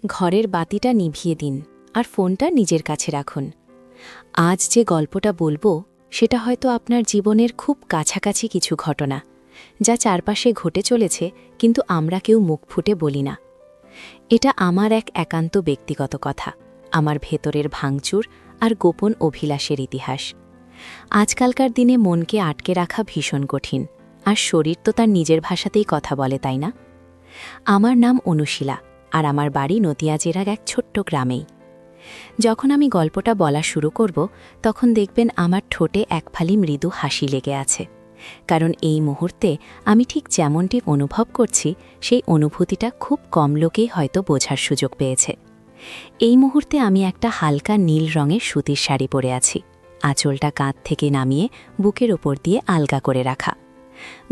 ঘরের বাতিটা নিভিয়ে দিন আর ফোনটা নিজের কাছে রাখুন। আজ যে গল্পটা বলবো সেটা হয়তো আপনার জীবনের খুব কাছাকাছি কিছু ঘটনা, যা চারপাশে ঘটে চলেছে কিন্তু আমরা কেউ মুখ ফুটে বলি না। এটা আমার এক একান্ত ব্যক্তিগত কথা, আমার ভেতরের ভাঙচুর আর গোপন অভিলাষের ইতিহাস। আজকালকার দিনে মনকে আটকে রাখা ভীষণ কঠিন, আর শরীর তো তার নিজের ভাষাতেই কথা বলে, তাই না? আমার নাম অনুশীলা, আর আমার বাড়ি নদিয়া জেলার এক ছোট্ট গ্রামেই। যখন আমি গল্পটা বলা শুরু করব, তখন দেখবেন আমার ঠোঁটে এক ফালি মৃদু হাসি লেগে আছে, কারণ এই মুহূর্তে আমি ঠিক যেমনটি অনুভব করছি সেই অনুভূতিটা খুব কম লোকেই হয়তো বোঝার সুযোগ পেয়েছে। এই মুহূর্তে আমি একটা হালকা নীল রঙের সুতির শাড়ি পরে আছি, আঁচলটা কাঁধ থেকে নামিয়ে বুকের ওপর দিয়ে আলগা করে রাখা।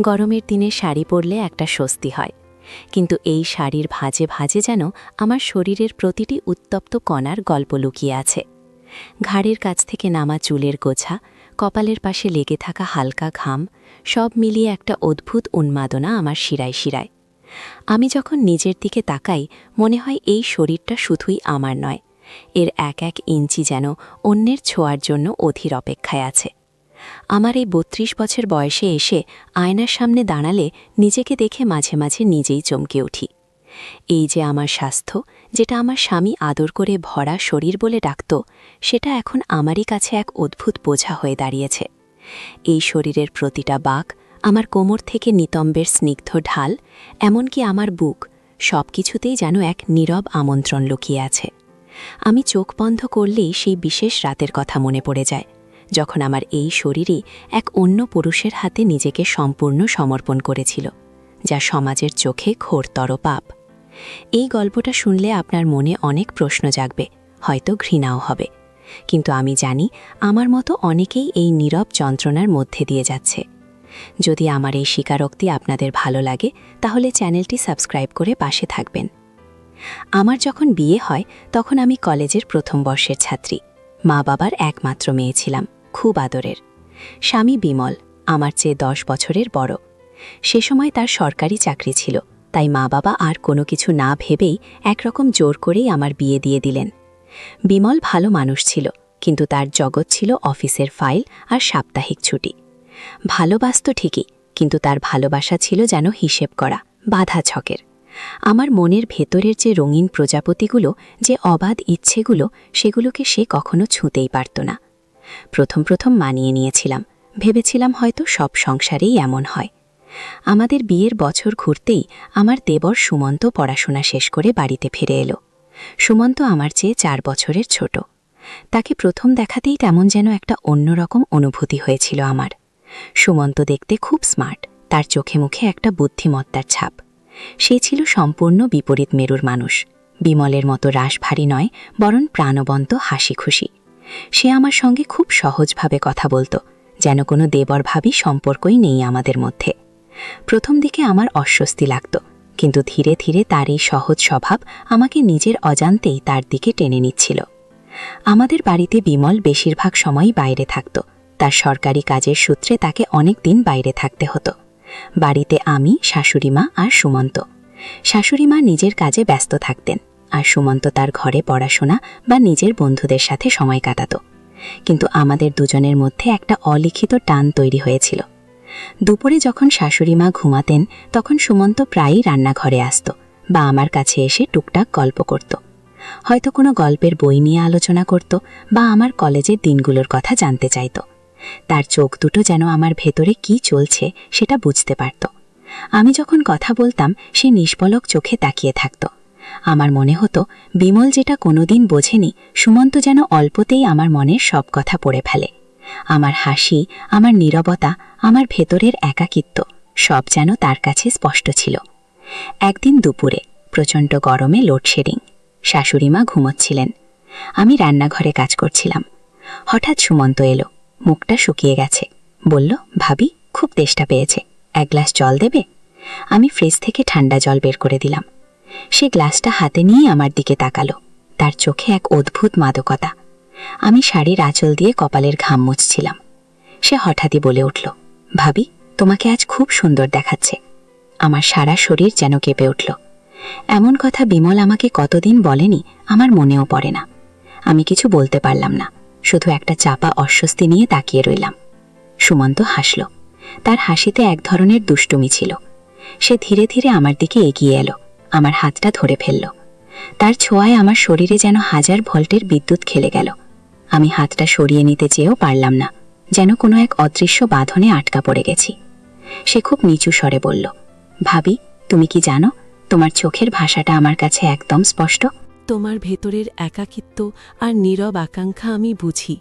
গরমের দিনে শাড়ি পরলে একটা স্বস্তি হয়, কিন্তু এই শাড়ির ভাঁজে ভাঁজে যেন আমার শরীরের প্রতিটি উত্তপ্ত কণার গল্প লুকিয়ে আছে। ঘাড়ের কাছ থেকে নামা চুলের গোছা, কপালের পাশে লেগে থাকা হালকা ঘাম, সব মিলিয়ে একটা অদ্ভুত উন্মাদনা আমার শিরায় শিরায়। আমি যখন নিজের দিকে তাকাই, মনে হয় এই শরীরটা শুধুই আমার নয়, এর এক এক ইঞ্চি যেন অন্যের ছোঁয়ার জন্য অধীর অপেক্ষায় আছে। আমার এই ৩২ বছর বয়সে এসে আয়নার সামনে দাঁড়ালে নিজেকে দেখে মাঝে মাঝে নিজেই চমকে উঠি। এই যে আমার স্বাস্থ্য, যেটা আমার স্বামী আদর করে ভরা শরীর বলে ডাকত, সেটা এখন আমারই কাছে এক অদ্ভুত বোঝা হয়ে দাঁড়িয়েছে। এই শরীরের প্রতিটা বাঁক, আমার কোমর থেকে নিতম্বের স্নিগ্ধ ঢাল, এমনকি আমার বুক, সব কিছুতেই যেন এক নীরব আমন্ত্রণ লুকিয়ে আছে। আমি চোখ বন্ধ করলেই সেই বিশেষ রাতের কথা মনে পড়ে যায়, যখন আমার এই শরীরই এক অন্য পুরুষের হাতে নিজেকে সম্পূর্ণ সমর্পণ করেছিল, যা সমাজের চোখে ঘোরতর পাপ। এই গল্পটা শুনলে আপনার মনে অনেক প্রশ্ন জাগবে, হয়তো ঘৃণাও হবে, কিন্তু আমি জানি আমার মতো অনেকেই এই নীরব যন্ত্রণার মধ্যে দিয়ে যাচ্ছে। যদি আমার এই স্বীকারোক্তি আপনাদের ভালো লাগে, তাহলে চ্যানেলটি সাবস্ক্রাইব করে পাশে থাকবেন। আমার যখন বিয়ে হয়, তখন আমি কলেজের প্রথম বর্ষের ছাত্রী। মা বাবার একমাত্র মেয়ে ছিলাম, খুব আদরের। স্বামী বিমল, আমার চেয়ে 10 বছরের বড়। সে সময় তার সরকারি চাকরি ছিল, তাই মা বাবা আর কোনো কিছু না ভেবেই একরকম জোর করেই আমার বিয়ে দিয়ে দিলেন। বিমল ভালো মানুষ ছিল, কিন্তু তার জগৎ ছিল অফিসের ফাইল আর সাপ্তাহিক ছুটি। ভালোবাসত ঠিকই, কিন্তু তার ভালোবাসা ছিল যেন হিসেব করা, বাঁধা ছকের। আমার মনের ভেতরের যে রঙিন প্রজাপতিগুলো, যে অবাধ ইচ্ছেগুলো, সেগুলোকে সে কখনো ছুঁতেই পারত না। প্রথম প্রথম মানিয়ে নিয়েছিলাম, ভেবেছিলাম হয়তো সব সংসারেই এমন হয়। আমাদের বিয়ের বছর ঘুরতেই আমার দেবর সুমন্ত পড়াশোনা শেষ করে বাড়িতে ফিরে এলো। সুমন্ত আমার চেয়ে 4 বছরের ছোট। তাকে প্রথম দেখাতেই তেমন যেন একটা অন্যরকম অনুভূতি হয়েছিল আমার। সুমন্ত দেখতে খুব স্মার্ট, তার চোখে মুখে একটা বুদ্ধিমত্তার ছাপ। সে ছিল সম্পূর্ণ বিপরীত মেরুর মানুষ। বিমলের মতো রাশভারী নয়, বরং প্রাণবন্ত হাসি খুশি। সে আমার সঙ্গে খুব সহজভাবে কথা বলতো, যেন কোনো দেবর ভাবী সম্পর্কই নেই আমাদের মধ্যে। প্রথম দিকে আমার অস্বস্তি লাগত, কিন্তু ধীরে ধীরে তার এই সহজ স্বভাব আমাকে নিজের অজান্তেই তার দিকে টেনে নিচ্ছিল। আমাদের বাড়িতে বিমল বেশিরভাগ সময়ই বাইরে থাকত। তার সরকারি কাজের সূত্রে তাকে অনেক দিন বাইরে থাকতে হতো। বাড়িতে আমি, শাশুড়িমা আর সুমন্ত। শাশুড়িমা নিজের কাজে ব্যস্ত থাকতেন, আর সুমন্ত তার ঘরে পড়াশোনা বা নিজের বন্ধুদের সাথে সময় কাটাত। কিন্তু আমাদের দুজনের মধ্যে একটা অলিখিত টান তৈরি হয়েছিল। দুপুরে যখন শাশুড়িমা ঘুমাতেন, তখন সুমন্ত প্রায়ই রান্নাঘরে আসত বা আমার কাছে এসে টুকটাক গল্প করত। হয়তো কোনো গল্পের বই নিয়ে আলোচনা করত বা আমার কলেজের দিনগুলোর কথা জানতে চাইত। তার চোখ দুটো যেন আমার ভেতরে কি চলছে সেটা বুঝতে পারত। আমি যখন কথা বলতাম, সে নিষ্পলক চোখে তাকিয়ে থাকত। আমার মনে হতো বিমল যেটা কোনোদিন বোঝেনি, সুমন্ত যেন অল্পতেই আমার মনের সব কথা পড়ে ফেলে। আমার হাসি, আমার নীরবতা, আমার ভেতরের একাকিত্ব, সব যেন তার কাছে স্পষ্ট ছিল। একদিন দুপুরে প্রচণ্ড গরমে লোডশেডিং। শাশুড়িমা ঘুমোচ্ছিলেন, আমি রান্নাঘরে কাজ করছিলাম। হঠাৎ সুমন্ত এলো, মুখটা শুকিয়ে গেছে। বলল, ভাবি, খুব তেষ্টা পেয়েছে, 1 গ্লাস জল দেবে? আমি ফ্রিজ থেকে ঠান্ডা জল বের করে দিলাম। সে গ্লাসটা হাতে নিয়ে আমার দিকে তাকালো, তার চোখে এক অদ্ভুত মাদকতা। আমি শাড়ির আঁচল দিয়ে কপালের ঘাম মুছছিলাম। সে হঠাৎই বলে উঠল, ভাবি, তোমাকে আজ খুব সুন্দর দেখাচ্ছে। আমার সারা শরীর যেন কেঁপে উঠল। এমন কথা বিমল আমাকে কতদিন বলেনি আমার মনেও পড়ে না। আমি কিছু বলতে পারলাম না, শুধু একটা চাপা অস্বস্তি নিয়ে তাকিয়ে রইলাম। সুমন্ত হাসল। তার হাসিতে এক ধরনের দুষ্টুমি ছিল। সে ধীরে ধীরে আমার দিকে এগিয়ে এলো, আমার হাতটা ধরে ফেলল। তার ছোঁয়ায় আমার শরীরে যেন 1000 ভোল্টের বিদ্যুৎ খেলে গেল। আমি হাতটা সরিয়ে নিতে চেয়েও পারলাম না, যেন কোনো এক অদৃশ্য বাঁধনে আটকা পড়ে গেছি। সে খুব নিচু স্বরে বলল, ভাবি, তুমি কি জানো, তোমার চোখের ভাষাটা আমার কাছে একদম স্পষ্ট। তোমার ভেতরের একাকিত্ব আর নীরব আকাঙ্ক্ষা আমি বুঝি।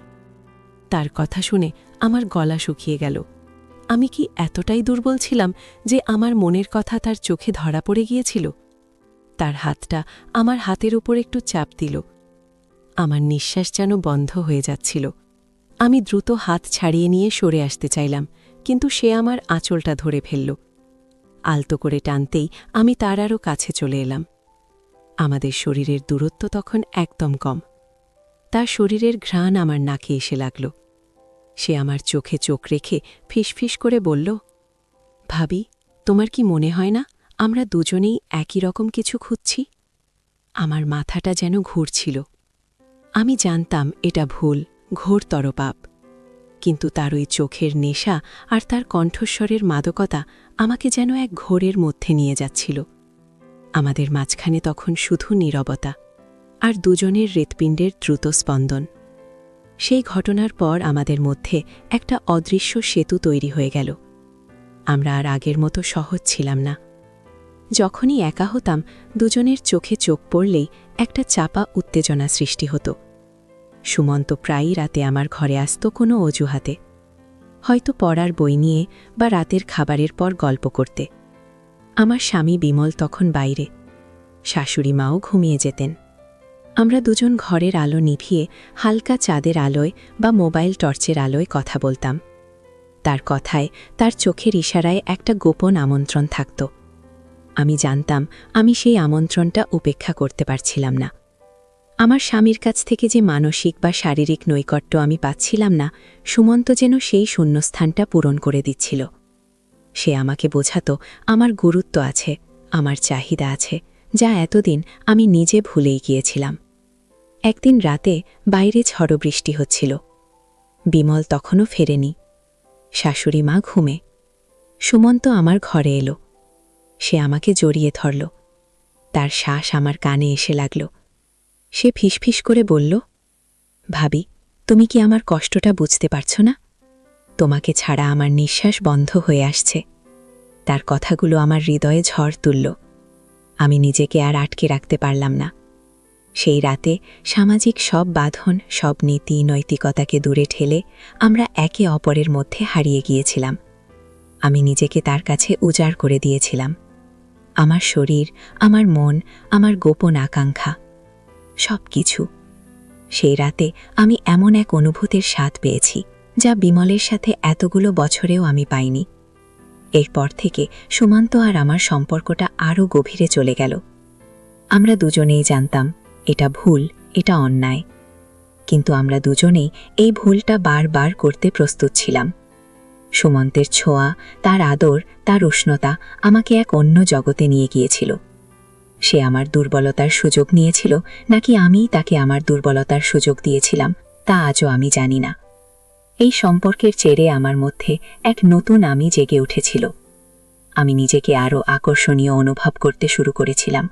তার কথা শুনে আমার গলা শুকিয়ে গেল। আমি কি এতটাই দুর্বল ছিলাম যে আমার মনের কথা তার চোখে ধরা পড়ে গিয়েছিল? তার হাতটা আমার হাতের উপর একটু চাপ দিল। আমার নিঃশ্বাস যেন বন্ধ হয়ে যাচ্ছিল। আমি দ্রুত হাত ছাড়িয়ে নিয়ে সরে আসতে চাইলাম, কিন্তু সে আমার আঁচলটা ধরে ফেলল। আলতো করে টানতেই আমি তার আরও কাছে চলে এলাম। আমাদের শরীরের দূরত্ব তখন একদম কম। তার শরীরের ঘ্রাণ আমার নাকে এসে লাগল। সে আমার চোখে চোখ রেখে ফিসফিস করে বলল, ভাবি, তোমার কি মনে হয় না আমরা দুজনেই একই রকম কিছু খুঁজছি? আমার মাথাটা যেন ঘুরছিল। আমি জানতাম এটা ভুল, ঘোরতর পাপ, কিন্তু তার ওই চোখের নেশা আর তার কণ্ঠস্বরের মাদকতা আমাকে যেন এক ঘোরের মধ্যে নিয়ে যাচ্ছিল। আমাদের মাঝখানে তখন শুধু নীরবতা আর দুজনের হৃৎপিণ্ডের দ্রুত স্পন্দন। সেই ঘটনার পর আমাদের মধ্যে একটা অদৃশ্য সেতু তৈরি হয়ে গেল। আমরা আর আগের মতো সহজ ছিলাম না। যখনই একা হতাম, দুজনের চোখে চোখ পড়লেই একটা চাপা উত্তেজনা সৃষ্টি হতো। সুমন্ত প্রায়ই রাতে আমার ঘরে আসত কোনো অজুহাতে, হয়তো পড়ার বই নিয়ে বা রাতের খাবারের পর গল্প করতে। আমার স্বামী বিমল তখন বাইরে, শাশুড়ি মাও ঘুমিয়ে যেতেন। আমরা দুজন ঘরের আলো নিভিয়ে হালকা চাঁদের আলোয় বা মোবাইল টর্চের আলোয় কথা বলতাম। তার কথায়, তার চোখের ইশারায় একটা গোপন আমন্ত্রণ থাকত। আমি জানতাম আমি সেই আমন্ত্রণটা উপেক্ষা করতে পারছিলাম না। আমার স্বামীর কাছ থেকে যে মানসিক বা শারীরিক নৈকট্য আমি পাচ্ছিলাম না, সুমন্ত যেন সেই শূন্যস্থানটা পূরণ করে দিচ্ছিল। সে আমাকে বোঝাতো আমার গুরুত্ব আছে, আমার চাহিদা আছে, যা এতদিন আমি নিজে ভুলেই গিয়েছিলাম। একদিন রাতে বাইরে ঝড় বৃষ্টি হচ্ছিল। বিমল তখনও ফেরেনি। শাশুড়ি মা ঘুমে। সুমন্ত আমার ঘরে এলো। সে আমাকে জড়িয়ে ধরল। তার শ্বাস আমার কানে এসে লাগল। সে ফিসফিস করে বলল, ভাবি, তুমি কি আমার কষ্টটা বুঝতে পারছো না? তোমাকে ছাড়া আমার নিঃশ্বাস বন্ধ হয়ে আসছে। তার কথাগুলো আমার হৃদয়ে ঝড় তুলল। আমি নিজেকে আর আটকে রাখতে পারলাম না। সেই রাতে সামাজিক সব বাঁধন, সব নীতি নৈতিকতাকে দূরে ঠেলে আমরা একে অপরের মধ্যে হারিয়ে গিয়েছিলাম। আমি নিজেকে তার কাছে উজাড় করে দিয়েছিলাম। আমার শরীর, আমার মন, আমার গোপন আকাঙ্ক্ষা, সব কিছু। সেই রাতে আমি এমন এক অনুভূতির স্বাদ পেয়েছি, যা বিমলের সাথে এতগুলো বছরেও আমি পাইনি। এরপর থেকে সুমন্ত আর আমার সম্পর্কটা আরও গভীরে চলে গেল। আমরা দুজনেই জানতাম এটা ভুল, এটা অন্যায়, কিন্তু আমরা দুজনেই এই ভুলটা বারবার করতে প্রস্তুত ছিলাম। সুমন্তের ছোঁয়া, তার আদর, তার উষ্ণতা আমাকে এক অন্য জগতে নিয়ে গিয়েছিল। সে আমার দুর্বলতার সুযোগ নিয়েছিল, নাকি আমি তাকে আমার দুর্বলতার সুযোগ দিয়েছিলাম, তা আজও আমি জানি না। এই সম্পর্কের চেরে আমার মধ্যে এক নতুন আমি জেগে উঠেছিল। আমি নিজেকে আরও আকর্ষণীয় অনুভব করতে শুরু করেছিলাম।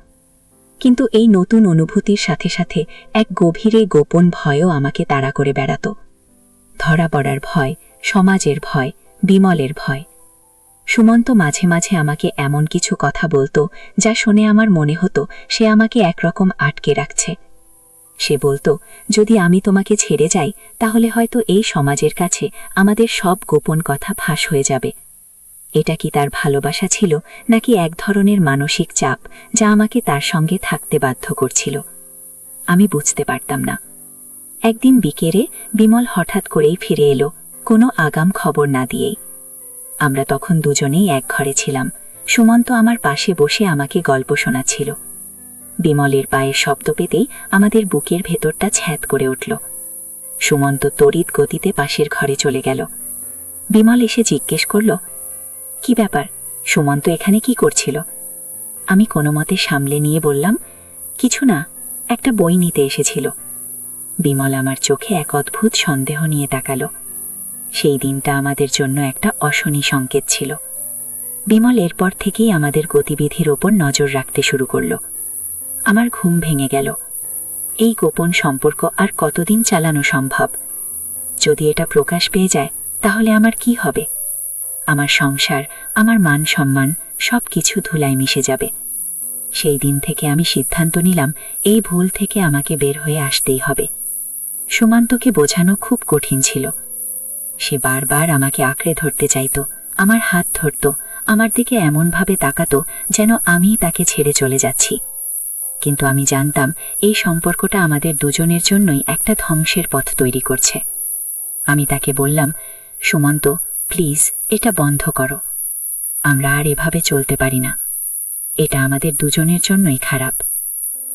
কিন্তু এই নতুন অনুভূতির সাথে সাথে এক গভীরে গোপন ভয়ও আমাকে তাড়া করে বেড়াত। ধরা পড়ার ভয়, সমাজের ভয়, বিমলের ভয়। সুমন্ত মাঝে মাঝে আমাকে এমন কিছু কথা বলতো যা শুনে আমার মনে হতো সে আমাকে একরকম আটকে রাখছে। সে বলতো, যদি আমি তোমাকে ছেড়ে যাই তাহলে হয়তো এই সমাজের কাছে আমাদের সব গোপন কথা ফাঁস হয়ে যাবে। এটা কি তার ভালোবাসা ছিল, নাকি এক ধরনের মানসিক চাপ যা আমাকে তার সঙ্গে থাকতে বাধ্য করছিল? আমি বুঝতে পারতাম না। একদিন বিকেলে বিমল হঠাৎ করেই ফিরে এলো, কোনো আগাম খবর না দিয়েই। আমরা তখন দুজনেই এক ঘরে ছিলাম। সুমন্ত আমার পাশে বসে আমাকে গল্প শোনাচ্ছিল। বিমলের পায়ের শব্দ পেতেই আমাদের বুকের ভেতরটা ছ্যাঁত করে উঠল। সুমন্ত তড়িৎ গতিতে পাশের ঘরে চলে গেল। বিমল এসে জিজ্ঞেস করল, কি ব্যাপার, সুমন্ত এখানে কি করছিল? আমি কোনো মতে সামলে নিয়ে বললাম, কিছু না, একটা বই নিতে এসেছিল। বিমল আমার চোখে এক অদ্ভুত সন্দেহ নিয়ে তাকালো। সেই দিনটা আমাদের জন্য একটা অশনি সংকেত ছিল। বিমল এরপর থেকেই আমাদের গতিবিধির ওপর নজর রাখতে শুরু করল। আমার ঘুম ভেঙে গেল। এই গোপন সম্পর্ক আর কতদিন চালানো সম্ভব? যদি এটা প্রকাশ পেয়ে যায় তাহলে আমার কি হবে? আমার সংসার, আমার মান সম্মান সব কিছু ধুলায় মিশে যাবে। সেই দিন থেকে আমি সিদ্ধান্ত নিলাম, এই ভুল থেকে আমাকে বের হয়ে আসতেই হবে। সুমন্তকে বোঝানো খুব কঠিন ছিল। সে বারবার আমাকে আঁকড়ে ধরতে চাইত, আমার হাত ধরত, আমার দিকে এমনভাবে তাকাতো যেন আমি তাকে ছেড়ে চলে যাচ্ছি। কিন্তু আমি জানতাম এই সম্পর্কটা আমাদের দুজনের জন্যই একটা ধ্বংসের পথ তৈরি করছে। আমি তাকে বললাম, সুমন্ত, প্লিজ এটা বন্ধ করো। আমরা আর এভাবে চলতে পারি না। এটা আমাদের দুজনের জন্যই খারাপ।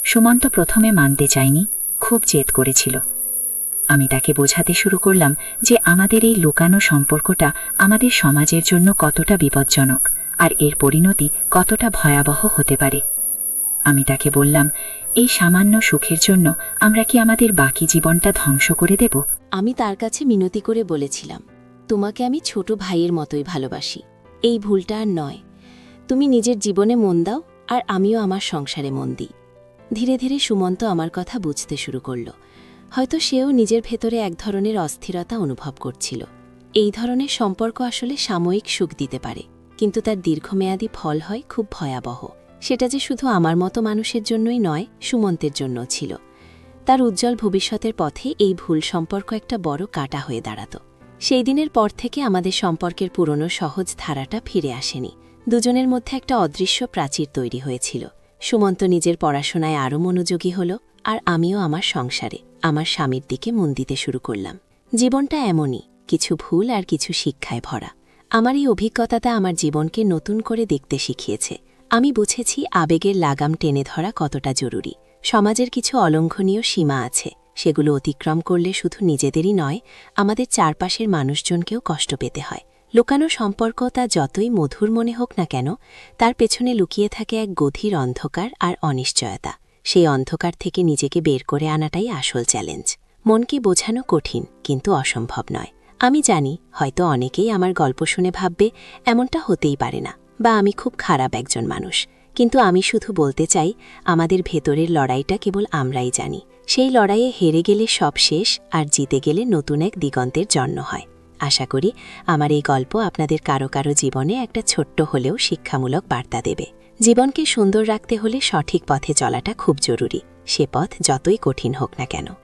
সুমন্ত প্রথমে মানতে চায়নি, খুব জেদ করেছিল। আমি তাকে বোঝাতে শুরু করলাম যে আমাদের এই লুকানো সম্পর্কটা আমাদের সমাজের জন্য কতটা বিপজ্জনক আর এর পরিণতি কতটা ভয়াবহ হতে পারে। আমি তাকে বললাম, এই সামান্য সুখের জন্য আমরা কি আমাদের বাকি জীবনটা ধ্বংস করে দেব? আমি তার কাছে মিনতি করে বলেছিলাম, তোমাকে আমি ছোট ভাইয়ের মতোই ভালোবাসি। এই ভুলটা আর নয়। তুমি নিজের জীবনে মন দাও আর আমিও আমার সংসারে মন দিই। ধীরে ধীরে সুমন্ত আমার কথা বুঝতে শুরু করল। হয়তো সেও নিজের ভেতরে এক ধরনের অস্থিরতা অনুভব করছিল। এই ধরনের সম্পর্ক আসলে সাময়িক সুখ দিতে পারে, কিন্তু তার দীর্ঘমেয়াদী ফল হয় খুব ভয়াবহ। সেটা যে শুধু আমার মতো মানুষের জন্যই নয়, সুমন্তের জন্য ছিল। তার উজ্জ্বল ভবিষ্যতের পথে এই ভুল সম্পর্ক একটা বড় কাঁটা হয়ে দাঁড়াত। সেই দিনের পর থেকে আমাদের সম্পর্কের পুরনো সহজ ধারাটা ফিরে আসেনি। দুজনের মধ্যে একটা অদৃশ্য প্রাচীর তৈরি হয়েছিল। সুমন্ত নিজের পড়াশোনায় আরও মনোযোগী হল, আর আমিও আমার সংসারে, আমার স্বামীর দিকে মন দিতে শুরু করলাম। জীবনটা এমনই, কিছু ভুল আর কিছু শিক্ষায় ভরা। আমার এই অভিজ্ঞতাটা আমার জীবনকে নতুন করে দেখতে শিখিয়েছে। আমি বুঝেছি আবেগের লাগাম টেনে ধরা কতটা জরুরি। সমাজের কিছু অলঙ্ঘনীয় সীমা আছে, সেগুলো অতিক্রম করলে শুধু নিজেদেরই নয়, আমাদের চারপাশের মানুষজনকেও কষ্ট পেতে হয়। লুকানো সম্পর্ক তা যতই মধুর মনে হোক না কেন, তার পেছনে লুকিয়ে থাকে এক গভীর অন্ধকার আর অনিশ্চয়তা। সেই অন্ধকার থেকে নিজেকে বের করে আনাটাই আসল চ্যালেঞ্জ। মনকে বোঝানো কঠিন, কিন্তু অসম্ভব নয়। আমি জানি হয়তো অনেকেই আমার গল্প শুনে ভাববে এমনটা হতেই পারে না, বা আমি খুব খারাপ একজন মানুষ। কিন্তু আমি শুধু বলতে চাই, আমাদের ভেতরের লড়াইটা কেবল আমরাই জানি। সেই লড়াইয়ে হেরে গেলে সব শেষ, আর জিতে গেলে নতুন এক দিগন্তের জন্ম হয়। আশা করি আমার এই গল্প আপনাদের কারো কারো জীবনে একটা ছোট্ট হলেও শিক্ষামূলক বার্তা দেবে। জীবনকে সুন্দর রাখতে হলে সঠিক পথে চলাটা খুব জরুরি, সে পথ যতই কঠিন হোক না কেন।